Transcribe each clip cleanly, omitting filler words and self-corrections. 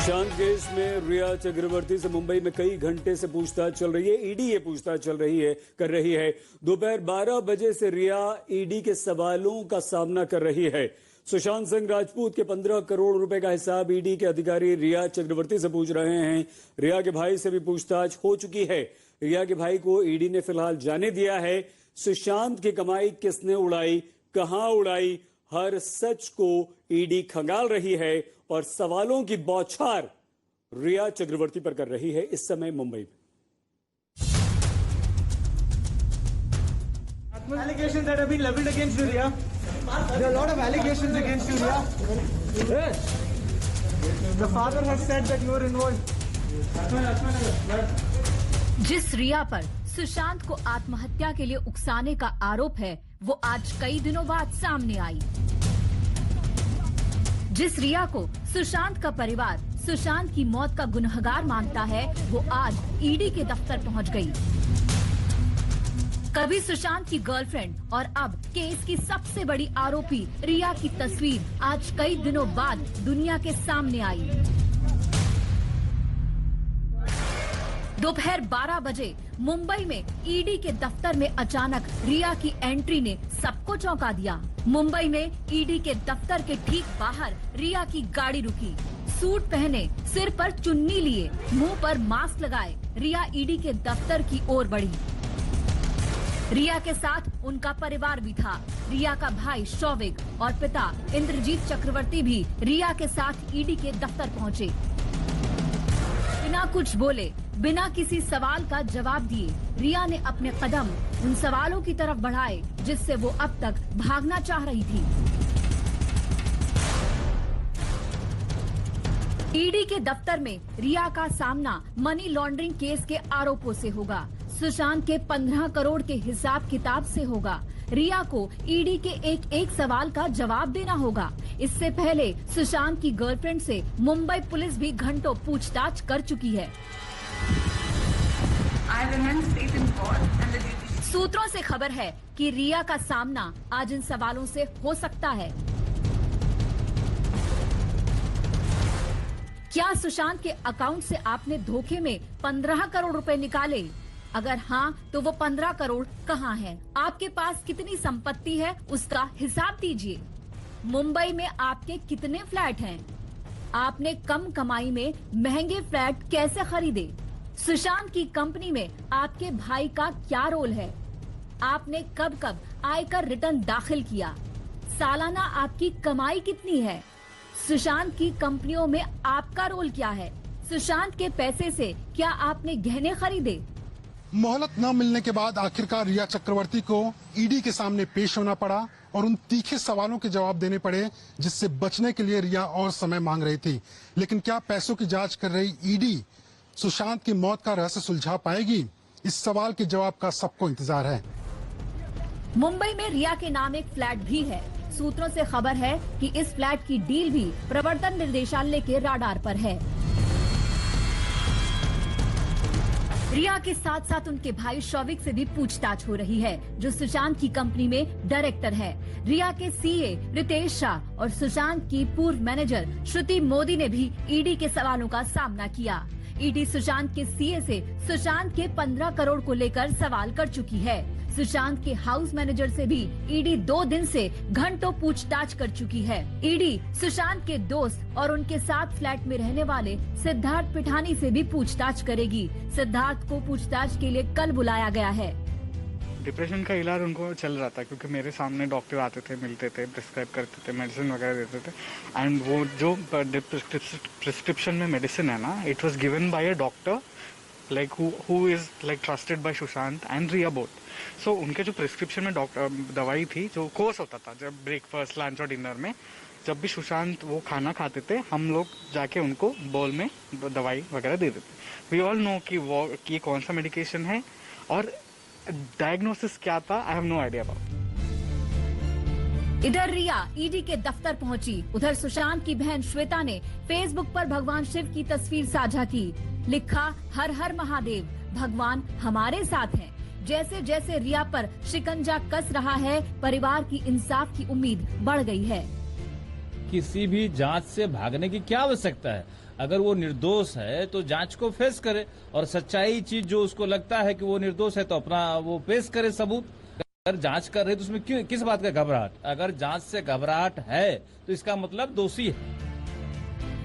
Sushant case में रिया चक्रवर्ती से मुंबई में कई घंटे से पूछताछ चल रही है। ईडी ये पूछताछ कर रही है। दोपहर 12 बजे से रिया ईडी के सवालों का सामना कर रही है। सुशांत सिंह राजपूत के 15 करोड़ रुपए का हिसाब ईडी के अधिकारी रिया चक्रवर्ती से पूछ रहे हैं। रिया के भाई से भी पूछताछ हो चुकी है। रिया के भाई को ईडी ने फिलहाल जाने दिया है। सुशांत की कमाई किसने उड़ाई, कहां उड़ाई, हर सच को ईडी खंगाल रही है और सवालों की बौछार रिया चक्रवर्ती पर कर रही है। इस समय मुंबई में allegations that have been leveled against you, Riya. There are a lot of allegations against you, Riya. The father has said that you were involved. जिस रिया पर सुशांत को आत्महत्या के लिए उकसाने का आरोप है, वो आज कई दिनों बाद सामने आई। जिस रिया को सुशांत का परिवार सुशांत की मौत का गुनहगार मानता है, वो आज ईडी के दफ्तर पहुंच गई। कभी सुशांत की गर्लफ्रेंड और अब केस की सबसे बड़ी आरोपी रिया की तस्वीर आज कई दिनों बाद दुनिया के सामने आई। दोपहर 12 बजे मुंबई में ईडी के दफ्तर में अचानक रिया की एंट्री ने सबको चौंका दिया। मुंबई में ईडी के दफ्तर के ठीक बाहर रिया की गाड़ी रुकी। सूट पहने, सिर पर चुन्नी लिए, मुंह पर मास्क लगाए रिया ईडी के दफ्तर की ओर बढ़ी। रिया के साथ उनका परिवार भी था। रिया का भाई शौविक और पिता इंद्रजीत चक्रवर्ती भी रिया के साथ ईडी के दफ्तर पहुंचे। बिना कुछ बोले, बिना किसी सवाल का जवाब दिए, रिया ने अपने कदम उन सवालों की तरफ बढ़ाए जिससे वो अब तक भागना चाह रही थी। ईडी के दफ्तर में रिया का सामना मनी लॉन्ड्रिंग केस के आरोपों से होगा। सुशांत के 15 करोड़ के हिसाब किताब से होगा। रिया को ईडी के एक एक सवाल का जवाब देना होगा। इससे पहले सुशांत की गर्लफ्रेंड से मुंबई पुलिस भी घंटों पूछताछ कर चुकी है। सूत्रों से खबर है कि रिया का सामना आज इन सवालों से हो सकता है। क्या सुशांत के अकाउंट से आपने धोखे में 15 करोड़ रुपए निकाले? अगर हाँ, तो वो 15 करोड़ कहाँ है? आपके पास कितनी संपत्ति है, उसका हिसाब दीजिए। मुंबई में आपके कितने फ्लैट हैं? आपने कम कमाई में महंगे फ्लैट कैसे खरीदे? सुशांत की कंपनी में आपके भाई का क्या रोल है? आपने कब कब आयकर रिटर्न दाखिल किया? सालाना आपकी कमाई कितनी है? सुशांत की कंपनियों में आपका रोल क्या है? सुशांत के पैसे से क्या आपने गहने खरीदे? मोहलत न मिलने के बाद आखिरकार रिया चक्रवर्ती को ईडी के सामने पेश होना पड़ा और उन तीखे सवालों के जवाब देने पड़े जिससे बचने के लिए रिया और समय मांग रही थी। लेकिन क्या पैसों की जांच कर रही ईडी सुशांत की मौत का रहस्य सुलझा पाएगी? इस सवाल के जवाब का सबको इंतजार है। मुंबई में रिया के नाम एक फ्लैट भी है। सूत्रों से खबर है कि इस फ्लैट की डील भी प्रवर्तन निर्देशालय के राडार पर है। रिया के साथ साथ उनके भाई शौविक से भी पूछताछ हो रही है, जो सुशांत की कंपनी में डायरेक्टर है। रिया के सीए रितेश शाह और सुशांत की पूर्व मैनेजर श्रुति मोदी ने भी ईडी के सवालों का सामना किया। ईडी सुशांत के सीए से सुशांत के 15 करोड़ को लेकर सवाल कर चुकी है। सुशांत के हाउस मैनेजर से भी ईडी 2 दिन से घंटों पूछताछ कर चुकी है। ईडी सुशांत के दोस्त और उनके साथ फ्लैट में रहने वाले सिद्धार्थ पिठानी से भी पूछताछ करेगी। सिद्धार्थ को पूछताछ के लिए कल बुलाया गया है। डिप्रेशन का इलाज उनको चल रहा था क्योंकि मेरे सामने डॉक्टर आते थे, मिलते थे, प्रिस्क्राइब करते थे, मेडिसिन वगैरह देते थे। एंड वो जो प्रिस्क्रिप्शन में मेडिसिन है ना, it was given by a doctor like who is like trusted by Sushant and Rhea both. So उनके जो प्रिस्क्रिप्शन में दवाई थी, जो कोर्स होता था, जब ब्रेकफास्ट, लंच और डिनर में जब भी सुशांत वो खाना खाते थे, हम लोग जाके उनको बोल में दवाई वगैरह दे देते। वी ऑल नो कि कौन सा मेडिकेशन है और डायग्नोसिस क्या था, I have no idea about. इधर रिया ईडी के दफ्तर पहुंची, उधर सुशांत की बहन श्वेता ने फेसबुक पर भगवान शिव की तस्वीर साझा की। लिखा, हर हर महादेव, भगवान हमारे साथ हैं। जैसे जैसे रिया पर शिकंजा कस रहा है, परिवार की इंसाफ की उम्मीद बढ़ गई है। किसी भी जांच से भागने की क्या आवश्यकता है? अगर वो निर्दोष है तो जांच को फेस करे, और सच्चाई चीज जो उसको लगता है कि वो निर्दोष है तो अपना वो पेश करे सबूत। अगर जांच कर रहे तो उसमें क्यों, किस बात का घबराहट? अगर जांच से घबराहट है तो इसका मतलब दोषी है।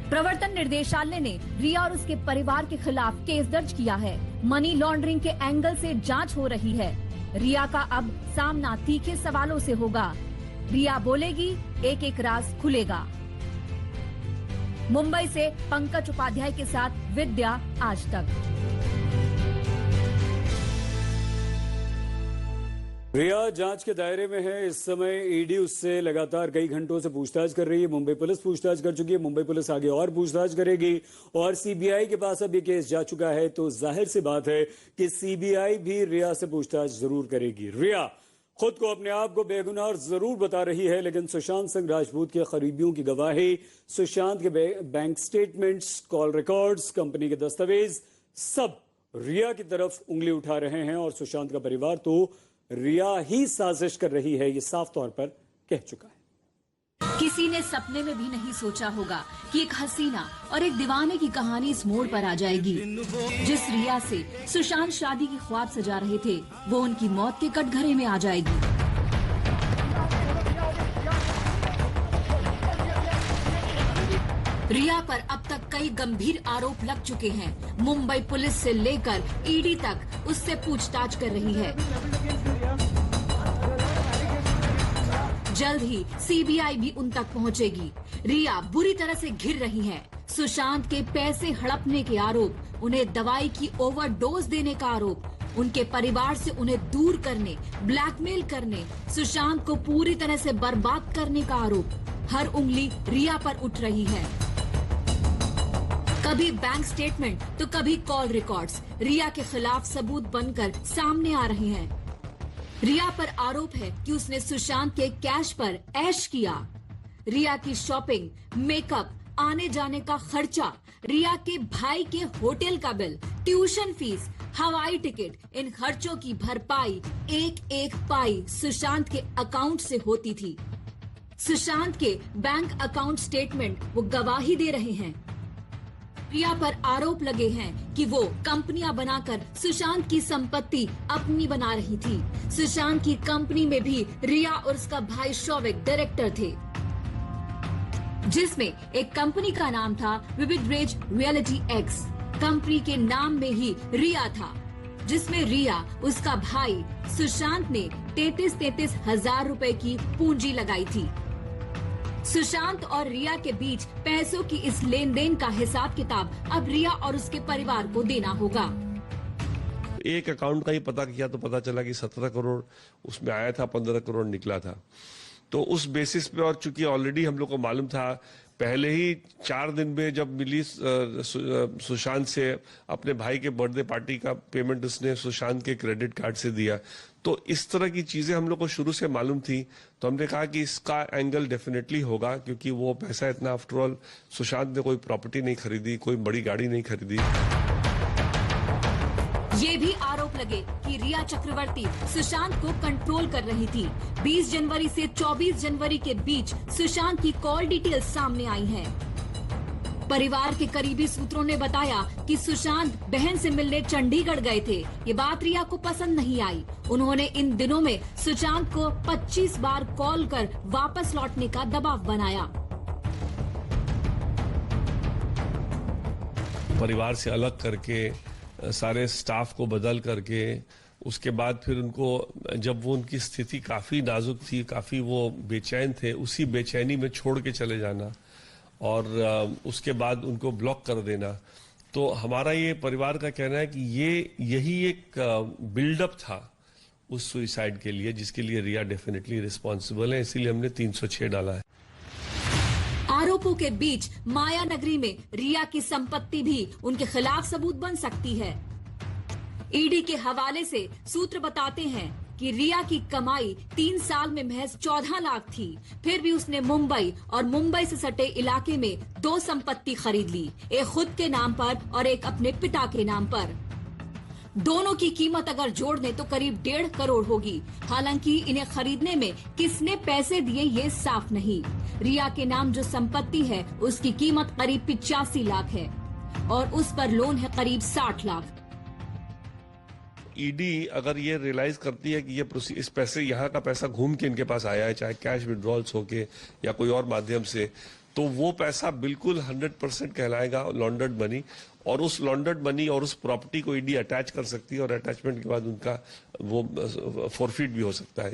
प्रवर्तन निर्देशालय ने रिया और उसके परिवार के खिलाफ केस दर्ज किया है। मनी लॉन्ड्रिंग के एंगल से जांच हो रही है। रिया का अब सामना तीखे सवालों से होगा। रिया बोलेगी, एक एक राज खुलेगा। मुंबई से पंकज उपाध्याय के साथ विद्या, आज तक। रिया जांच के दायरे में है। इस समय ईडी उससे लगातार कई घंटों से पूछताछ कर रही है। मुंबई पुलिस पूछताछ कर चुकी है। मुंबई पुलिस आगे और पूछताछ करेगी और सीबीआई के पास अब ये केस जा चुका है, तो जाहिर सी बात है कि सीबीआई भी रिया से पूछताछ जरूर करेगी। रिया खुद को, अपने आप को बेगुनाह जरूर बता रही है, लेकिन सुशांत सिंह राजपूत के करीबियों की गवाही, सुशांत के bank statements, call records, company के दस्तावेज, सब रिया की तरफ उंगली उठा रहे हैं। और सुशांत का परिवार तो रिया ही साजिश कर रही है, ये साफ तौर पर कह चुका है। किसी ने सपने में भी नहीं सोचा होगा कि एक हसीना और एक दीवाने की कहानी इस मोड़ पर आ जाएगी। जिस रिया से सुशांत शादी की ख्वाब सजा रहे थे, वो उनकी मौत के कटघरे में आ जाएगी। रिया पर अब तक कई गंभीर आरोप लग चुके हैं। मुंबई पुलिस से लेकर ईडी तक उससे पूछताछ कर रही है। जल्द ही सीबीआई भी उन तक पहुंचेगी। रिया बुरी तरह से घिर रही है। सुशांत के पैसे हड़पने के आरोप, उन्हें दवाई की ओवरडोज देने का आरोप, उनके परिवार से उन्हें दूर करने, ब्लैकमेल करने, सुशांत को पूरी तरह से बर्बाद करने का आरोप। हर उंगली रिया पर उठ रही है। कभी बैंक स्टेटमेंट तो कभी कॉल रिकॉर्ड्स रिया के खिलाफ सबूत बनकर सामने आ रहे हैं। रिया पर आरोप है कि उसने सुशांत के कैश पर ऐश किया। रिया की शॉपिंग, मेकअप, आने जाने का खर्चा, रिया के भाई के होटल का बिल, ट्यूशन फीस, हवाई टिकट, इन खर्चों की भरपाई एक एक पाई सुशांत के अकाउंट से होती थी। सुशांत के बैंक अकाउंट स्टेटमेंट वो गवाही दे रहे हैं। रिया पर आरोप लगे हैं कि वो कंपनियां बनाकर सुशांत की संपत्ति अपनी बना रही थी। सुशांत की कंपनी में भी रिया और उसका भाई शौविक डायरेक्टर थे, जिसमें एक कंपनी का नाम था विविड रियलिटी एक्स। कंपनी के नाम में ही रिया था, जिसमें रिया, उसका भाई सुशांत ने 33 हजार रुपए की पूंजी लगाई थी। सुशांत और रिया के बीच पैसों की इस लेन देन का हिसाब किताब अब रिया और उसके परिवार को देना होगा। एक अकाउंट का ही पता किया तो पता चला कि 17 करोड़ उसमें आया था, 15 करोड़ निकला था। तो उस बेसिस पे, और चूंकि ऑलरेडी हम लोग को मालूम था पहले ही 4 दिन में जब मिली सुशांत से अपने भाई के बर्थडे पार्टी का पेमेंट उसने सुशांत के क्रेडिट कार्ड से दिया, तो इस तरह की चीजें हम लोग को शुरू से मालूम थी। तो हमने कहा कि इसका एंगल डेफिनेटली होगा, क्योंकि वो पैसा इतना, आफ्टर ऑल सुशांत ने कोई प्रॉपर्टी नहीं खरीदी, कोई बड़ी गाड़ी नहीं खरीदी। ये भी आरोप लगे कि रिया चक्रवर्ती सुशांत को कंट्रोल कर रही थी। 20 जनवरी से 24 जनवरी के बीच सुशांत की कॉल डिटेल सामने आई है। परिवार के करीबी सूत्रों ने बताया कि सुशांत बहन से मिलने चंडीगढ़ गए थे। ये बात रिया को पसंद नहीं आई। उन्होंने इन दिनों में सुशांत को 25 बार कॉल कर वापस लौटने का दबाव बनाया। परिवार से अलग करके, सारे स्टाफ को बदल करके, उसके बाद फिर उनको, जब वो उनकी स्थिति काफी नाजुक थी, काफी वो बेचैन थे, उसी बेचैनी में छोड़ के चले जाना और उसके बाद उनको ब्लॉक कर देना। तो हमारा ये परिवार का कहना है कि यही एक बिल्डअप था उस सुसाइड के लिए, जिसके लिए रिया डेफिनेटली रिस्पॉन्सिबल है, इसीलिए हमने 306 डाला है। आरोपों के बीच माया नगरी में रिया की संपत्ति भी उनके खिलाफ सबूत बन सकती है। ईडी के हवाले से सूत्र बताते हैं कि रिया की कमाई 3 साल में महज 14 लाख थी। फिर भी उसने मुंबई और मुंबई से सटे इलाके में 2 संपत्ति खरीद ली, एक खुद के नाम पर और एक अपने पिता के नाम पर। दोनों की कीमत अगर जोड़ दें तो करीब 1.5 करोड़ होगी। हालांकि इन्हें खरीदने में किसने पैसे दिए ये साफ नहीं। रिया के नाम जो संपत्ति है उसकी कीमत करीब 85 लाख है और उस पर लोन है करीब 60 लाख। ईडी अगर ये रियलाइज करती है कि ये इस पैसे यहाँ का पैसा घूम के इनके पास आया है, चाहे कैश विड्रॉल्स होके या कोई और माध्यम से, तो वो पैसा बिल्कुल 100% कहलाएगा लॉन्डर्ड मनी, और उस लॉन्डर्ड मनी और उस प्रॉपर्टी को ईडी अटैच कर सकती है और अटैचमेंट के बाद उनका वो फॉरफिट भी हो सकता है।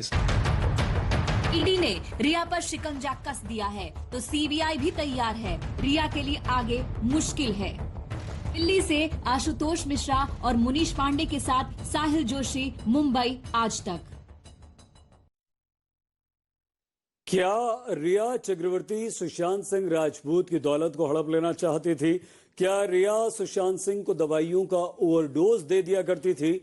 ईडी ने रिया पर शिकंजा कस दिया है तो सीबीआई भी तैयार है। रिया के लिए आगे मुश्किल है। दिल्ली से आशुतोष मिश्रा और मुनीश पांडे के साथ साहिल जोशी, मुंबई आज तक। क्या रिया चक्रवर्ती सुशांत सिंह राजपूत की दौलत को हड़प लेना चाहती थी? क्या रिया सुशांत सिंह को दवाइयों का ओवरडोज दे दिया करती थी?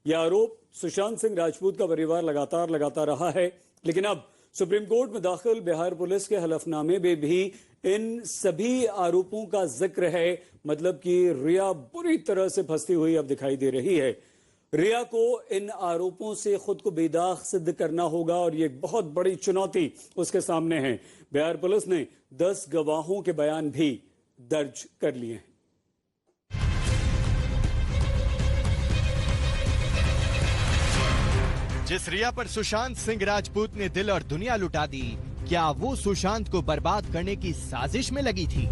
यह आरोप सुशांत सिंह राजपूत का परिवार लगातार लगाता रहा है, लेकिन अब सुप्रीम कोर्ट में दाखिल बिहार पुलिस के हलफनामे में भी इन सभी आरोपों का जिक्र है। मतलब कि रिया बुरी तरह से फंसी हुई अब दिखाई दे रही है। रिया को इन आरोपों से खुद को बेदाग सिद्ध करना होगा और ये बहुत बड़ी चुनौती उसके सामने है। बिहार पुलिस ने 10 गवाहों के बयान भी दर्ज कर लिए हैं। जिस रिया पर सुशांत सिंह राजपूत ने दिल और दुनिया लुटा दी, क्या वो सुशांत को बर्बाद करने की साजिश में लगी थी?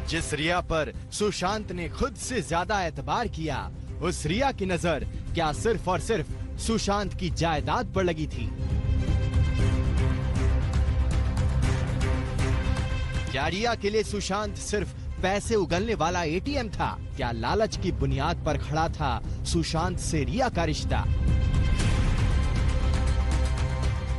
जिस रिया पर सुशांत ने खुद से ज्यादा एतबार किया, उस रिया की नजर क्या सिर्फ और सिर्फ सुशांत की जायदाद पर लगी थी? क्या रिया के लिए सुशांत सिर्फ पैसे उगलने वाला एटीएम था? क्या लालच की बुनियाद पर खड़ा था सुशांत से रिया का रिश्ता?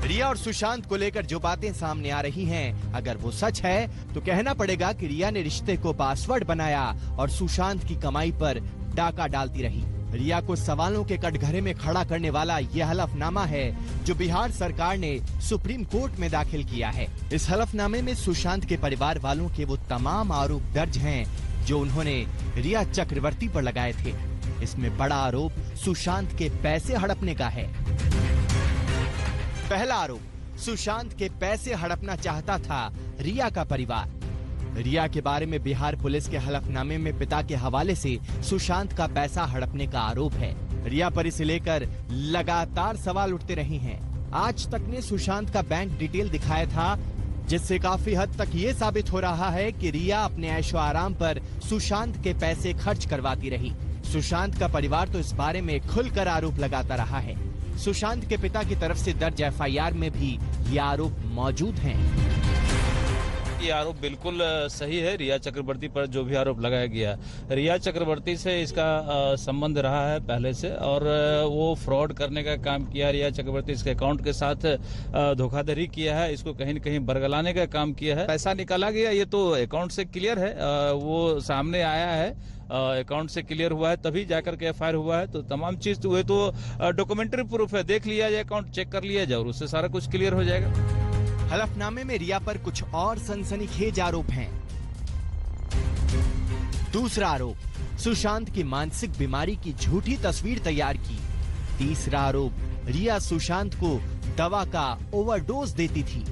रिया और सुशांत को लेकर जो बातें सामने आ रही हैं, अगर वो सच है तो कहना पड़ेगा कि रिया ने रिश्ते को पासवर्ड बनाया और सुशांत की कमाई पर डाका डालती रही। रिया को सवालों के कटघरे में खड़ा करने वाला यह हलफनामा है जो बिहार सरकार ने सुप्रीम कोर्ट में दाखिल किया है। इस हलफनामे में सुशांत के परिवार वालों के वो तमाम आरोप दर्ज हैं जो उन्होंने रिया चक्रवर्ती पर लगाए थे। इसमें बड़ा आरोप सुशांत के पैसे हड़पने का है। पहला आरोप, सुशांत के पैसे हड़पना चाहता था रिया का परिवार। रिया के बारे में बिहार पुलिस के हलफनामे में पिता के हवाले से सुशांत का पैसा हड़पने का आरोप है। रिया पर इसे लेकर लगातार सवाल उठते रहे हैं। आज तक ने सुशांत का बैंक डिटेल दिखाया था, जिससे काफी हद तक ये साबित हो रहा है कि रिया अपने ऐशो आराम पर सुशांत के पैसे खर्च करवाती रही। सुशांत का परिवार तो इस बारे में खुलकर आरोप लगाता रहा है। सुशांत के पिता की तरफ से दर्ज एफआईआर में भी ये आरोप मौजूद हैं। ये आरोप बिल्कुल सही है। रिया चक्रवर्ती पर जो भी आरोप लगाया गया, रिया चक्रवर्ती से इसका संबंध रहा है पहले से और वो फ्रॉड करने का काम किया। रिया चक्रवर्ती इसके अकाउंट के साथ धोखाधड़ी किया है, इसको कहीं न कहीं बरगलाने का काम किया है। पैसा निकाला गया, ये तो अकाउंट से क्लियर है, वो सामने आया है, अकाउंट से क्लियर हुआ है, तभी जाकर के एफआईआर हुआ है। तो तमाम चीज हुए तो डॉक्यूमेंट्री प्रूफ है, देख लिया जाए, अकाउंट चेक कर लिया जाए और उससे सारा कुछ क्लियर हो जाएगा। हलफनामे में रिया पर कुछ और सनसनीखेज आरोप हैं। दूसरा आरोप, सुशांत की मानसिक बीमारी की झूठी तस्वीर तैयार की। तीसरा आरोप, रिया सुशांत को दवा का ओवरडोज देती थी।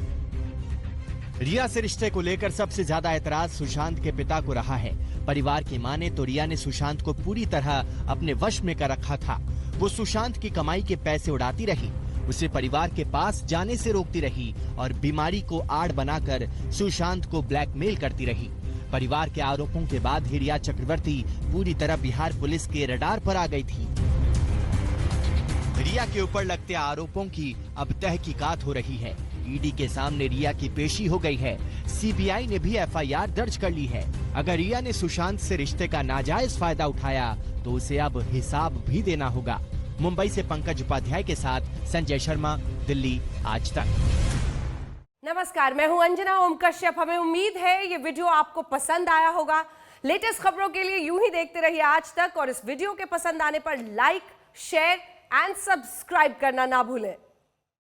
रिया से रिश्ते को लेकर सबसे ज्यादा एतराज सुशांत के पिता को रहा है। परिवार की माने तो रिया ने सुशांत को पूरी तरह अपने वश में कर रखा था। वो सुशांत की कमाई के पैसे उड़ाती रही, उसे परिवार के पास जाने से रोकती रही और बीमारी को आड़ बनाकर सुशांत को ब्लैकमेल करती रही। परिवार के आरोपों के बाद ही रिया चक्रवर्ती पूरी तरह बिहार पुलिस के रडार पर आ गई थी। रिया के ऊपर लगते आरोपों की अब तहकीकात हो रही है। ईडी के सामने रिया की पेशी हो गई है। सीबीआई ने भी एफआईआर दर्ज कर ली है। अगर रिया ने सुशांत से रिश्ते का नाजायज फायदा उठाया तो उसे अब हिसाब भी देना होगा। मुंबई से पंकज उपाध्याय के साथ संजय शर्मा, दिल्ली आज तक। नमस्कार, मैं हूं अंजना ओम कश्यप। हमें उम्मीद है ये वीडियो आपको पसंद आया होगा। लेटेस्ट खबरों के लिए यूं ही देखते रहिए आज तक और इस वीडियो के पसंद आने पर लाइक, शेयर एंड सब्सक्राइब करना ना भूलें।